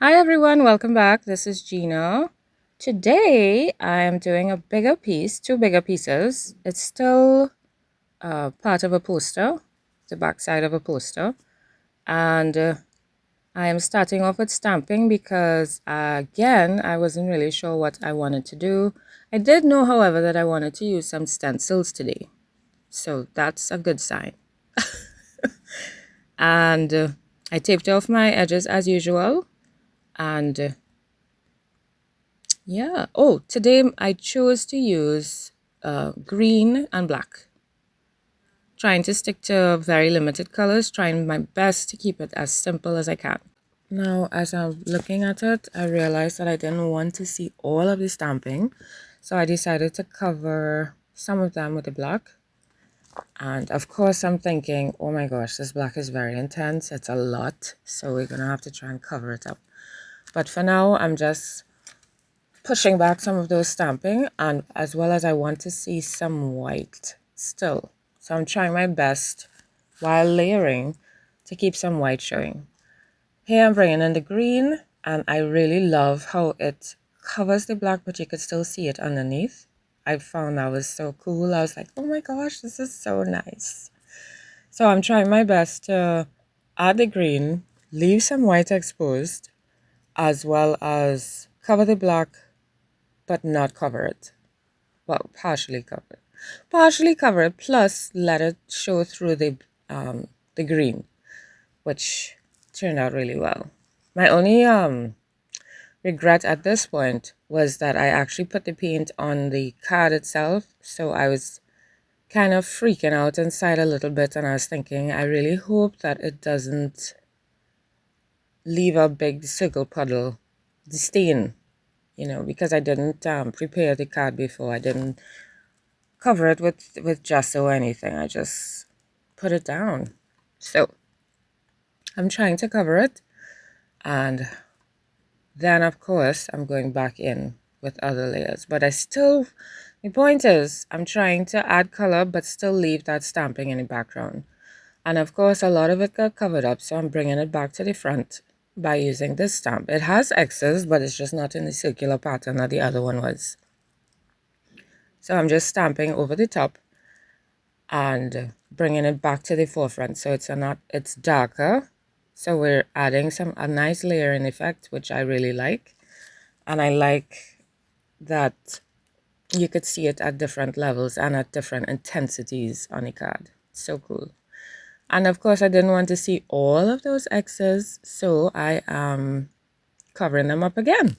Hi everyone, welcome back. This is Gina. Today I am doing a bigger piece, two bigger pieces. It's still part of a poster, the back side of a poster. And I am starting off with stamping because again, I wasn't really sure what I wanted to do. I did know, however, that I wanted to use some stencils today. So that's a good sign. And I taped off my edges as usual. And yeah. Oh, today I chose to use green and black. Trying to stick to very limited colors, trying my best to keep it as simple as I can. Now, as I'm looking at it, I realized that I didn't want to see all of the stamping. So I decided to cover some of them with the black. And of course, I'm thinking, oh my gosh, this black is very intense. It's a lot. So we're going to have to try and cover it up. But for now, I'm just pushing back some of those stamping, and as well as I want to see some white still. So I'm trying my best while layering to keep some white showing. Here I'm bringing in the green, and I really love how it covers the black, but you could still see it underneath. I found that was so cool. I was like, oh my gosh, this is so nice. So I'm trying my best to add the green, leave some white exposed, as well as cover the black but not cover it. Well, partially cover it. Partially cover it, plus let it show through the green, which turned out really well. My only regret at this point was that I actually put the paint on the card itself, so I was kind of freaking out inside a little bit, and I was thinking, I really hope that it doesn't leave a big circle puddle, the stain, because I didn't prepare the card before. I didn't cover it with gesso or anything. I just put it down. So I'm trying to cover it, and then of course I'm going back in with other layers. But the point is I'm trying to add color but still leave that stamping in the background. And of course a lot of it got covered up, so I'm bringing it back to the front by using this stamp. It has X's, but it's just not in the circular pattern that the other one was. So I'm just stamping over the top and bringing it back to the forefront, so it's darker, so we're adding a nice layering effect, which I really like. And I like that you could see it at different levels and at different intensities on the card. So cool. And of course I didn't want to see all of those X's, so I am covering them up again.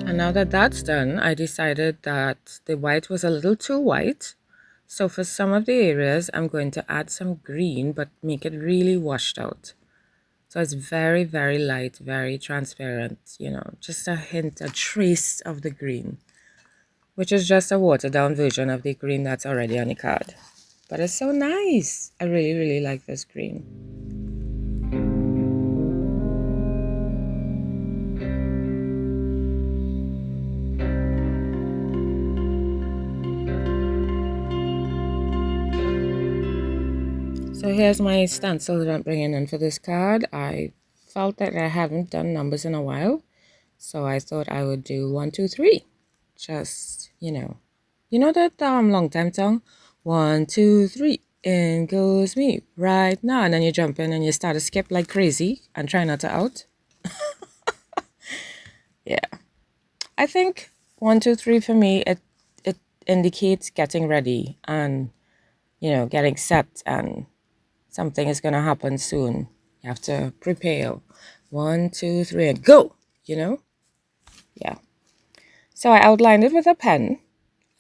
And now that that's done, I decided that the white was a little too white. So for some of the areas, I'm going to add some green, but make it really washed out. So it's very, very light, very transparent, just a hint, a trace of the green, which is just a watered down version of the green that's already on the card. But it's so nice. I really, really like this green. So here's my stencil that I'm bringing in for this card. I felt that I haven't done numbers in a while, so I thought I would do 1, 2, 3. Just, that long time song? 1, 2, 3, in goes me right now. And then you jump in and you start to skip like crazy and try not to out. Yeah. I think 1, 2, 3 for me, it indicates getting ready and, getting set and something is going to happen soon. You have to prepare. 1, 2, 3, and go, you know? Yeah. So I outlined it with a pen.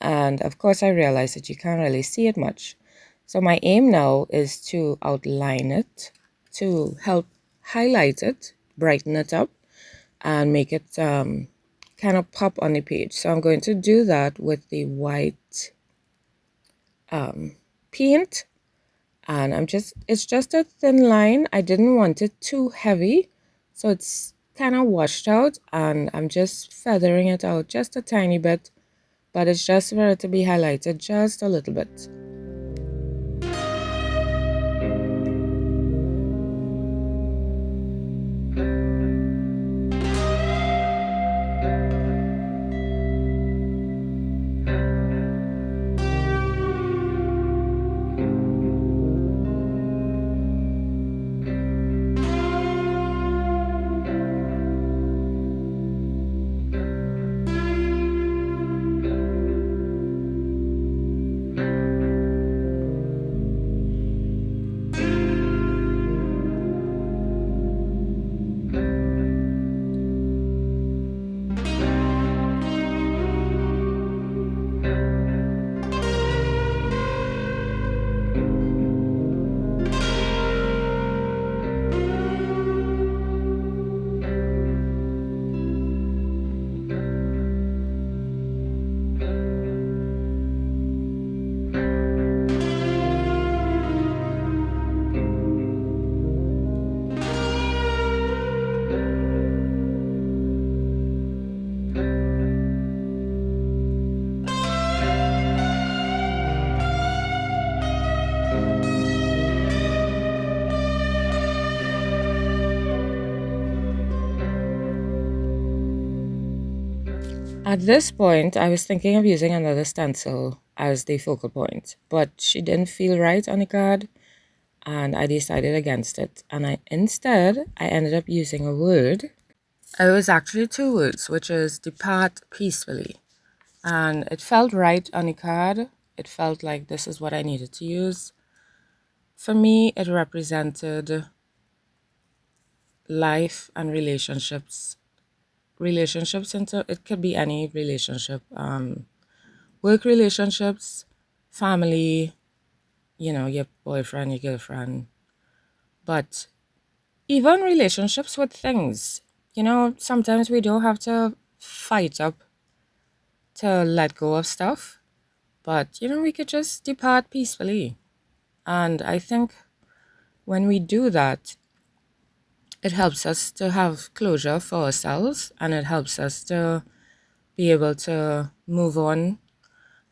And of course, I realized that you can't really see it much. So my aim now is to outline it, to help highlight it, brighten it up, and make it kind of pop on the page. So I'm going to do that with the white paint. And it's just a thin line. I didn't want it too heavy. So it's kind of washed out, and I'm just feathering it out just a tiny bit, but it's just for it to be highlighted just a little bit. At this point, I was thinking of using another stencil as the focal point, but she didn't feel right on the card, and I decided against it. And I ended up using a word. It was actually two words, which is depart peacefully. And it felt right on the card. It felt like this is what I needed to use. For me, it represented life and relationships. Relationships into it could be any relationship, work relationships, family, your boyfriend, your girlfriend, but even relationships with things. Sometimes we don't have to fight up to let go of stuff, but we could just depart peacefully. And I think when we do that, it helps us to have closure for ourselves, and it helps us to be able to move on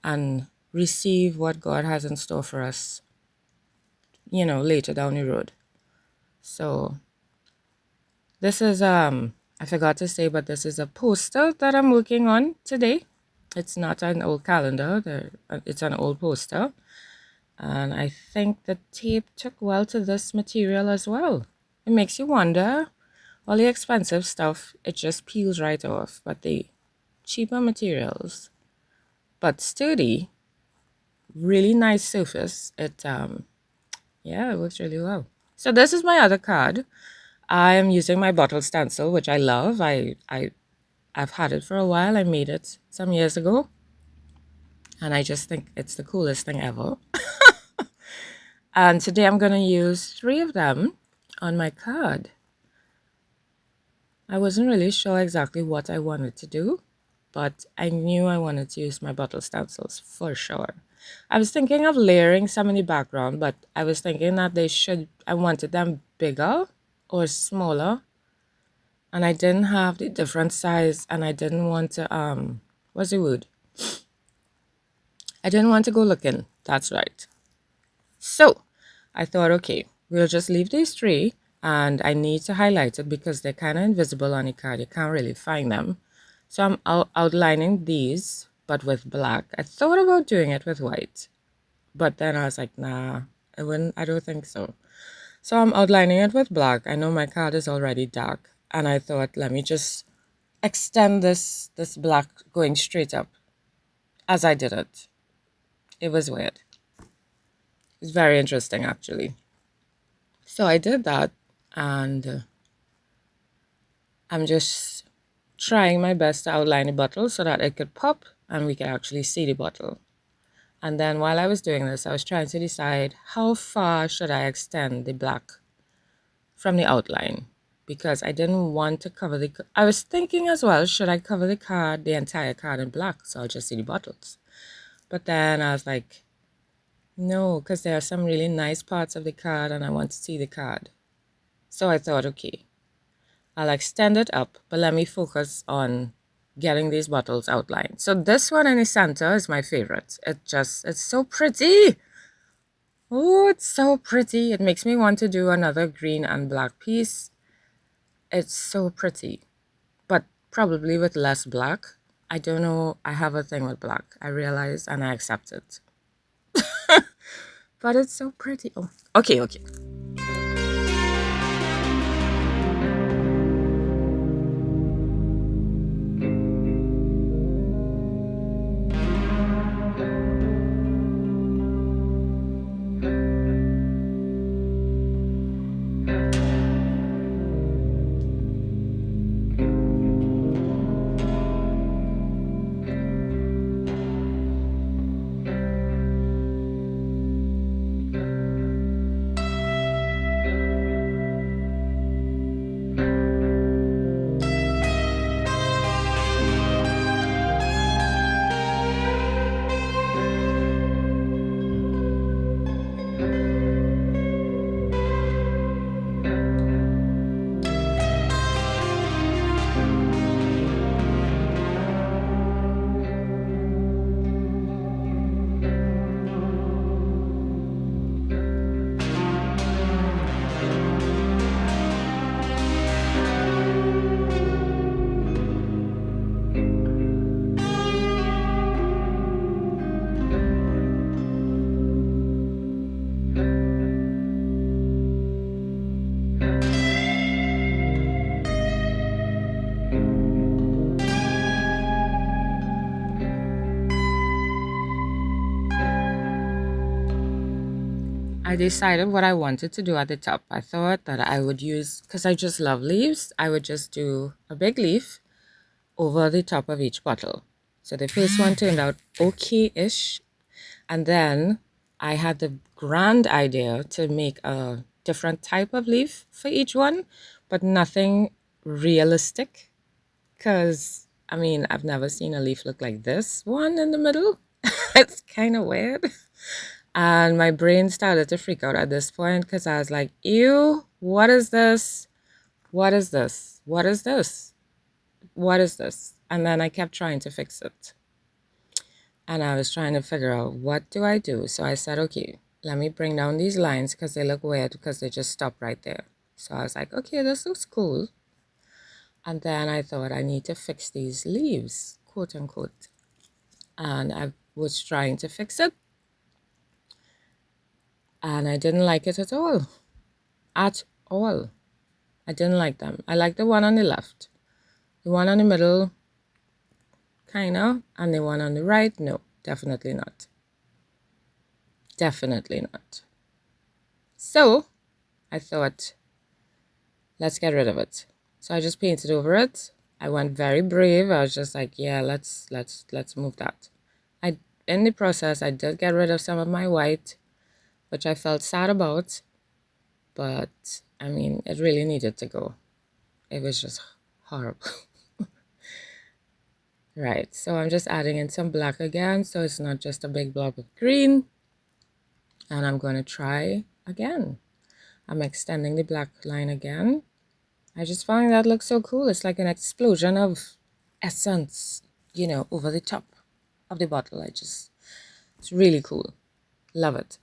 and receive what God has in store for us, later down the road. So this is I forgot to say, but this is a poster that I'm working on today. It's not an old calendar, it's an old poster. And I think the tape took well to this material as well. It makes you wonder, all the expensive stuff, it just peels right off, but the cheaper materials, but sturdy, really nice surface, it works really well. So this is my other card. I am using my bottle stencil, which I love. I've had it for a while. I made it some years ago, and I just think it's the coolest thing ever. And today I'm going to use 3 of them on my card. I wasn't really sure exactly what I wanted to do, but I knew I wanted to use my bottle stencils for sure. I was thinking of layering some in the background, but I was thinking that I wanted them bigger or smaller, and I didn't have the different size, and I didn't want to, what's the word? I didn't want to go looking, that's right. So I thought, okay, we'll just leave these 3, and I need to highlight it because they're kind of invisible on the card. You can't really find them. So I'm outlining these, but with black. I thought about doing it with white, but then I was like, nah, I don't think so. So I'm outlining it with black. I know my card is already dark, and I thought, let me just extend this black going straight up as I did it. It was weird. It's very interesting, actually. So I did that, and I'm just trying my best to outline the bottle so that it could pop and we could actually see the bottle. And then while I was doing this, I was trying to decide how far should I extend the black from the outline, because I didn't want to cover I was thinking as well, should I cover the card, the entire card in black, so I'll just see the bottles? But then I was like, no, because there are some really nice parts of the card and I want to see the card. So I thought, okay, I'll extend it up, but let me focus on getting these bottles outlined. So this one in the center is my favorite. It's so pretty. Oh, it's so pretty. It makes me want to do another green and black piece. It's so pretty, but probably with less black. I don't know. I have a thing with black. I realize and I accept it. But it's so pretty. Oh, okay, okay. I decided what I wanted to do at the top. I thought that I would use, because I just love leaves, I would just do a big leaf over the top of each bottle. So the first one turned out okay-ish. And then I had the grand idea to make a different type of leaf for each one, but nothing realistic. Because, I mean, I've never seen a leaf look like this one in the middle. It's kind of weird. And my brain started to freak out at this point because I was like, ew, what is this? What is this? What is this? What is this? And then I kept trying to fix it. And I was trying to figure out, what do I do? So I said, okay, let me bring down these lines because they look weird because they just stop right there. So I was like, okay, this looks cool. And then I thought I need to fix these leaves, quote unquote. And I was trying to fix it. And I didn't like it at all. At all. I didn't like them. I like the one on the left. The one on the middle, kind of. And the one on the right, no, definitely not. Definitely not. So I thought, let's get rid of it. So I just painted over it. I went very brave. I was just like, yeah, let's move that. In the process, I did get rid of some of my white, which I felt sad about, but I mean, it really needed to go. It was just horrible. Right, so I'm just adding in some black again, so it's not just a big blob of green. And I'm going to try again. I'm extending the black line again. I just find that looks so cool. It's like an explosion of essence, you know, over the top of the bottle. It's really cool. Love it.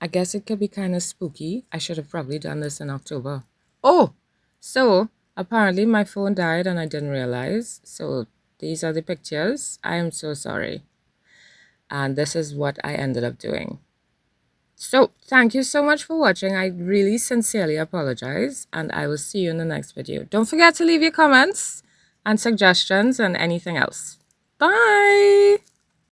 I guess it could be kind of spooky. I should have probably done this in October. Oh, so apparently my phone died and I didn't realize. So these are the pictures. I am so sorry. And this is what I ended up doing. So thank you so much for watching. I really sincerely apologize, and I will see you in the next video. Don't forget to leave your comments and suggestions and anything else. Bye!